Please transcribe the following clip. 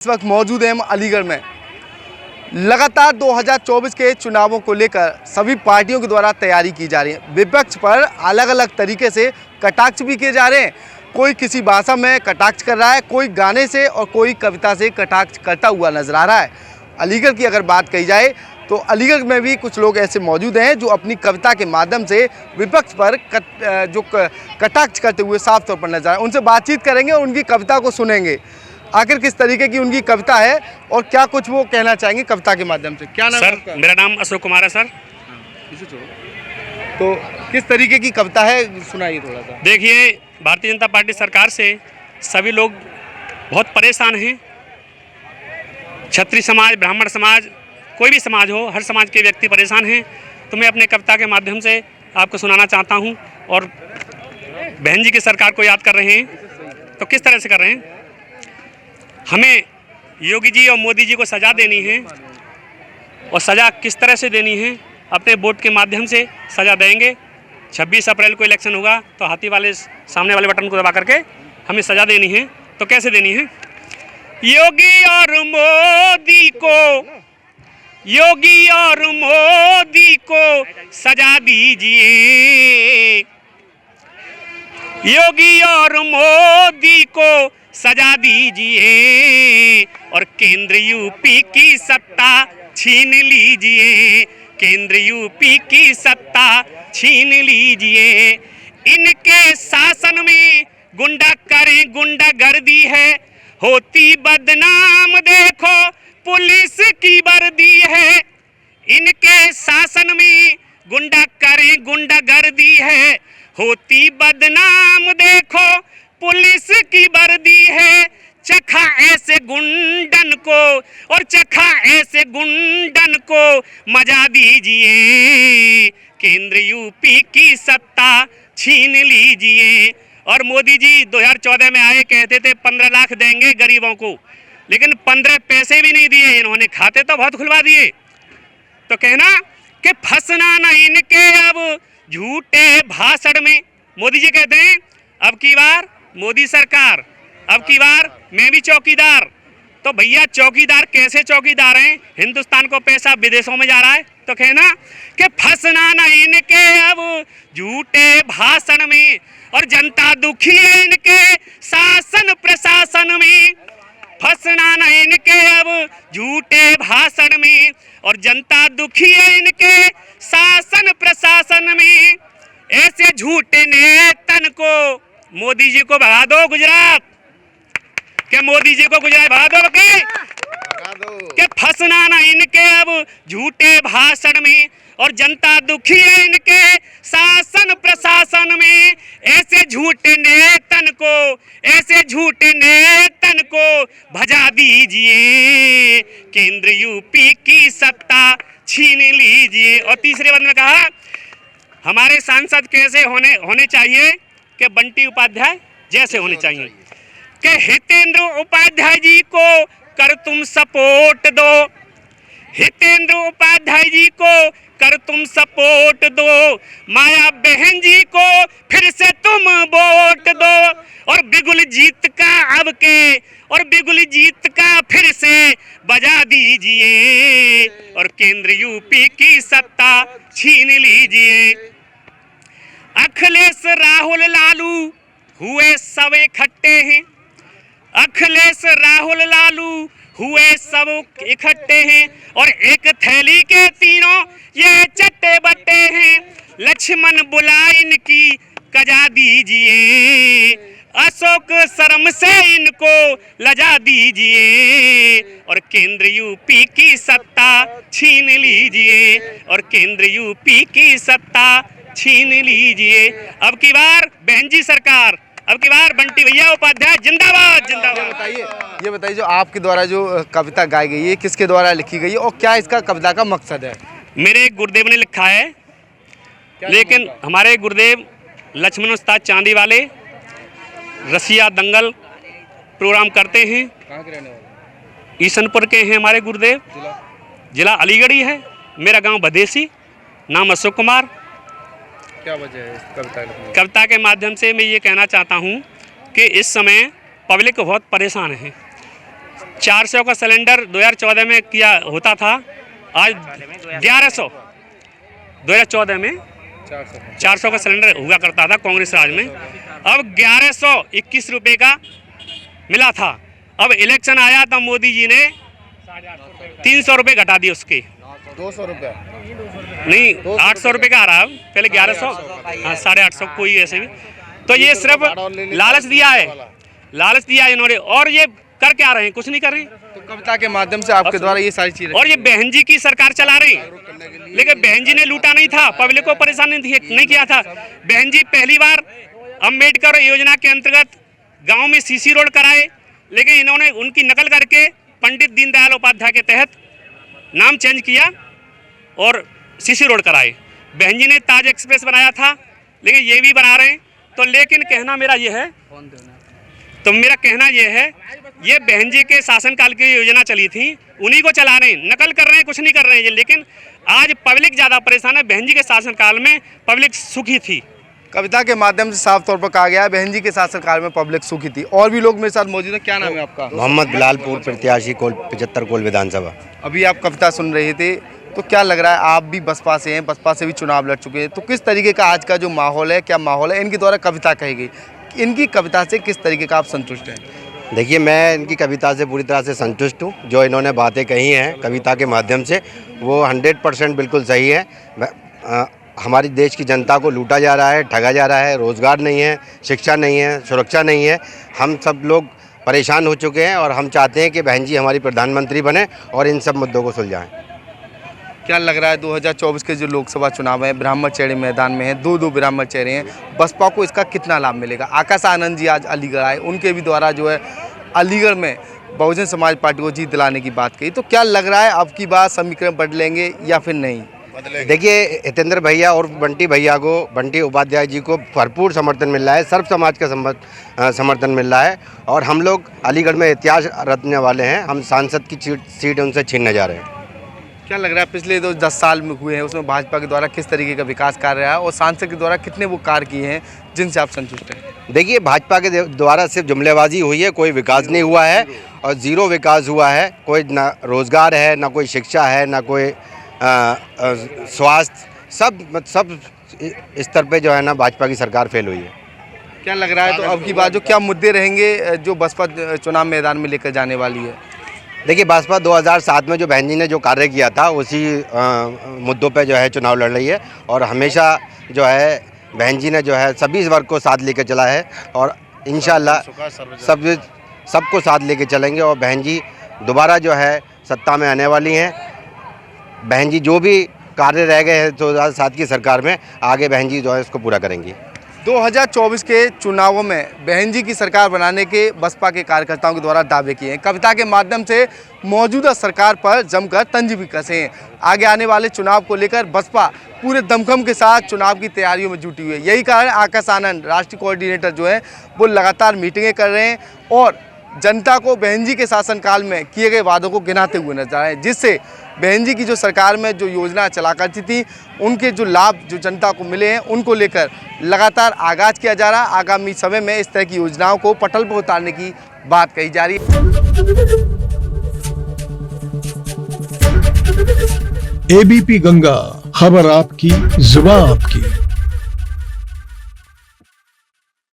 इस वक्त मौजूद हैं हम अलीगढ़ में। लगातार 2024 के चुनावों को लेकर सभी पार्टियों के द्वारा तैयारी की जा रही है। विपक्ष पर अलग अलग तरीके से कटाक्ष भी किए जा रहे हैं। कोई किसी भाषा में कटाक्ष कर रहा है, कोई गाने से और कोई कविता से कटाक्ष करता हुआ नजर आ रहा है। अलीगढ़ की अगर बात कही जाए तो अलीगढ़ में भी कुछ लोग ऐसे मौजूद हैं जो अपनी कविता के माध्यम से विपक्ष पर कटाक्ष करते हुए साफ तौर पर नजर आ रहे हैं। उनसे बातचीत करेंगे और उनकी कविता को सुनेंगे, आखिर किस तरीके की उनकी कविता है और क्या कुछ वो कहना चाहेंगे कविता के माध्यम से। क्या नाम सर? मेरा नाम अशोक कुमार है सर। तो किस तरीके की कविता है, सुनाइए थोड़ा सा। देखिए, भारतीय जनता पार्टी सरकार से सभी लोग बहुत परेशान हैं। क्षत्रिय समाज, ब्राह्मण समाज, कोई भी समाज हो, हर समाज के व्यक्ति परेशान हैं। तो मैं अपने कविता के माध्यम से आपको सुनाना चाहता हूं। और बहन जी की सरकार को याद कर रहे हैं। तो किस तरह से कर रहे हैं? हमें योगी जी और मोदी जी को सज़ा देनी है, और सज़ा किस तरह से देनी है? अपने वोट के माध्यम से सज़ा देंगे। 26 अप्रैल को इलेक्शन होगा तो हाथी वाले सामने वाले बटन को दबा करके हमें सज़ा देनी है। तो कैसे देनी है? योगी और मोदी को सजा दीजिए, योगी और मोदी को सजा दीजिए, और केंद्र यूपी की सत्ता छीन लीजिए, केंद्र यूपी की सत्ता छीन लीजिए। इनके शासन में गुंडा करें गुंडागर्दी है, होती बदनाम देखो पुलिस की वर्दी है। इनके शासन में गुंडा करें गुंडागर्दी है, होती बदनाम देखो पुलिस की वर्दी है। चखा ऐसे गुंडन को, और चखा ऐसे गुंडन को मजा दीजिए, केंद्र यूपी की सत्ता छीन लीजिए। और मोदी जी 2014 में आए, कहते थे 15 लाख देंगे गरीबों को, लेकिन 15 पैसे भी नहीं दिए इन्होंने, खाते तो बहुत खुलवा दिए। तो कहना कि फंसना ना इनके अब झूठे भाषण में। मोदी जी कहते हैं अब की बार मोदी सरकार, अब की बार मैं भी चौकीदार। तो भैया चौकीदार कैसे चौकीदार हैं? हिंदुस्तान को पैसा विदेशों में जा रहा है। तो कहना कि फंसना ना इनके अब झूठे भाषण में, और जनता दुखी है इनके शासन प्रशासन में। फंसना ना इनके अब झूठे भाषण में, और जनता दुखी है इनके शासन प्रशासन में। ऐसे झूठे नेतन को मोदी जी को भगा दो गुजरात, क्या मोदी जी को गुजरात भगा दो के फंसना ना इनके अब झूठे भाषण में, और जनता दुखी है इनके शासन प्रशासन में। ऐसे झूठे नेतन को, ऐसे झूठे नेतन को भजा दीजिए, केंद्र यूपी की सत्ता छीन लीजिए। और तीसरे बंद में कहा हमारे सांसद कैसे होने चाहिए कि बंटी उपाध्याय जैसे होने चाहिए, कि हितेंद्र उपाध्याय जी को कर तुम सपोर्ट दो, हितेंद्र उपाध्याय जी को कर तुम सपोर्ट दो, माया बहन जी को फिर से तुम वोट दो, और बिगुल जीत का अब के, और बिगुल जीत का फिर से बजा दीजिए, और केंद्र यूपी की सत्ता छीन लीजिए। अखिलेश राहुल लालू हुए सब इकट्ठे हैं, अखिलेश राहुल लालू हुए सब इकट्ठे हैं, और एक थैली के तीनों ये चट्टे बट्टे हैं। लक्ष्मण बुला इनकी कजा दीजिए, अशोक शर्म से इनको लजा दीजिए, और केंद्र यूपी की सत्ता छीन लीजिए, और केंद्र यूपी की सत्ता छीन लीजिए। अब की बार बहन जी सरकार, अब की बार बंटी भैया उपाध्याय जिंदाबाद जिंदाबाद। ये बताइए जो आपके द्वारा जो कविता गाई गई है किसके द्वारा लिखी गई है और क्या इसका कविता का मकसद है? मेरे गुरुदेव ने लिखा है, लेकिन हमारे गुरुदेव लक्ष्मण उस्ताद चांदी वाले रसिया दंगल प्रोग्राम करते हैं। कहाँ के रहने वाले? ईशनपुर के हैं हमारे गुरुदेव। जिला अलीगढ़ ही है। मेरा गांव भदेसी, नाम अशोक कुमार। क्या वजह है इस कविता लिखने? कविता के माध्यम से मैं ये कहना चाहता हूँ कि इस समय पब्लिक बहुत परेशान है। 400 का सिलेंडर 2014 में किया होता था, आज 1100, 2014 में 400 का सिलेंडर हुआ करता था कांग्रेस राज में, अब 1121 रुपये का मिला था। अब इलेक्शन आया तब मोदी जी ने 300 रुपये घटा दिए, उसके 200 रुपये नहीं 800 रुपये का आ रहा है, पहले 1100, हाँ 850 कोई ऐसे भी। तो ये सिर्फ लालच दिया है, लालच दिया है इन्होंने, और ये कर क्या रहे हैं, कुछ नहीं कर रहे। तो कविता के माध्यम से आपके द्वारा ये सारी चीजें, और ये बहन जी की सरकार चला रही, लेकिन बहन जी ने लूटा नहीं था, पब्लिक को परेशान नहीं किया था। बहन जी पहली बार अम्बेडकर योजना के अंतर्गत गांव में सीसी रोड कराए, लेकिन इन्होंने उनकी नकल करके पंडित दीनदयाल उपाध्याय के तहत नाम चेंज किया और सीसी रोड कराए। बहन जी ने ताज एक्सप्रेस बनाया था, लेकिन ये भी बना रहे हैं। तो लेकिन कहना मेरा ये है, तो मेरा कहना ये है, ये बहन जी के शासनकाल की योजना चली थी, उन्हीं को चला रहे हैं, नकल कर रहे हैं, कुछ नहीं कर रहे हैं। लेकिन आज पब्लिक ज़्यादा परेशान है, बहन जी के शासनकाल में पब्लिक सुखी थी। कविता के माध्यम से साफ तौर पर कहा गया है बहन जी के शासनकाल में पब्लिक सुखी थी। और भी लोग मेरे साथ मौजूद हैं। क्या नाम है आपका? मोहम्मद बिलालपुर प्रत्याशी कोल 75 कोल विधानसभा। अभी आप कविता सुन रहे थे, तो क्या लग रहा है, आप भी बसपा से हैं, बसपा से भी चुनाव लड़ चुके हैं, तो किस तरीके का आज का जो माहौल है, क्या माहौल है? इनके द्वारा कविता कही गई, इनकी कविता से किस तरीके का आप संतुष्ट हैं? देखिए, मैं इनकी कविता से पूरी तरह से संतुष्ट हूँ। जो इन्होंने बातें कही हैं कविता के माध्यम से, वो 100% बिल्कुल सही है। हमारी देश की जनता को लूटा जा रहा है, ठगा जा रहा है, रोज़गार नहीं है, शिक्षा नहीं है, सुरक्षा नहीं है। हम सब लोग परेशान हो चुके हैं और हम चाहते हैं कि बहन जी हमारी प्रधानमंत्री बने और इन सब मुद्दों को सुलझाएं। क्या लग रहा है 2024 के जो लोकसभा चुनाव है, ब्राह्मण चेहरे मैदान में हैं, दो ब्राह्मण चेहरे हैं, बसपा को इसका कितना लाभ मिलेगा? आकाश आनंद जी आज अलीगढ़ आए, उनके भी द्वारा जो है अलीगढ़ में बहुजन समाज पार्टी को जीत दिलाने की बात कही, तो क्या लग रहा है अब की बार समीकरण बदलेंगे या फिर नहीं? देखिए, हितेंद्र भैया और बंटी भैया को, बंटी उपाध्याय जी को भरपूर समर्थन मिल रहा है, सर्व समाज का समर्थन मिल रहा है और हम लोग अलीगढ़ में इतिहास रचने वाले हैं। हम सांसद की सीट उनसे छीनने जा रहे हैं। क्या लग रहा है पिछले 10 साल में हुए हैं, उसमें भाजपा के द्वारा किस तरीके का विकास कार्य रहा है और सांसद के द्वारा कितने वो कार्य किए हैं जिनसे आप संतुष्ट हैं? देखिए, भाजपा के द्वारा सिर्फ जुमलेबाजी हुई है, कोई विकास नहीं हुआ है और ज़ीरो विकास हुआ है। कोई ना रोज़गार है, ना कोई शिक्षा है, ना कोई स्वास्थ्य, सब स्तर पे जो है ना भाजपा की सरकार फेल हुई है। क्या लग रहा है तो अब की बात जो क्या मुद्दे रहेंगे जो बसपा चुनाव मैदान में लेकर जाने वाली है? देखिए, बसपा 2007 में जो बहन जी ने जो कार्य किया था उसी मुद्दों पे जो है चुनाव लड़ रही है और हमेशा जो है बहन जी ने जो है सभी वर्ग को साथ लेकर चला है और इंशाल्लाह सबको साथ लेके चलेंगे और बहन जी दोबारा जो है सत्ता में आने वाली हैं। बहन जी जो भी कार्य रह गए हैं 2007 की सरकार में, आगे बहन जी जो है उसको पूरा करेंगी। 2024 के चुनावों में बहन जी की सरकार बनाने के बसपा के कार्यकर्ताओं के द्वारा दावे किए हैं, कविता के माध्यम से मौजूदा सरकार पर जमकर तंज भी कसे हैं। आगे आने वाले चुनाव को लेकर बसपा पूरे दमखम के साथ चुनाव की तैयारियों में जुटी हुई है। यही कारण आकाश आनंद राष्ट्रीय कोऑर्डिनेटर जो है वो लगातार मीटिंगें कर रहे हैं और जनता को बहन जी के शासनकाल में किए गए वादों को गिनाते हुए नजर आ रहे हैं, जिससे बहन जी की जो सरकार में जो योजना चला करती थी उनके जो लाभ जो जनता को मिले हैं उनको लेकर लगातार आगाज किया जा रहा है। आगामी समय में इस तरह की योजनाओं को पटल पर उतारने की बात कही जा रही है। एबीपी गंगा, खबर आपकी, जुबान आपकी।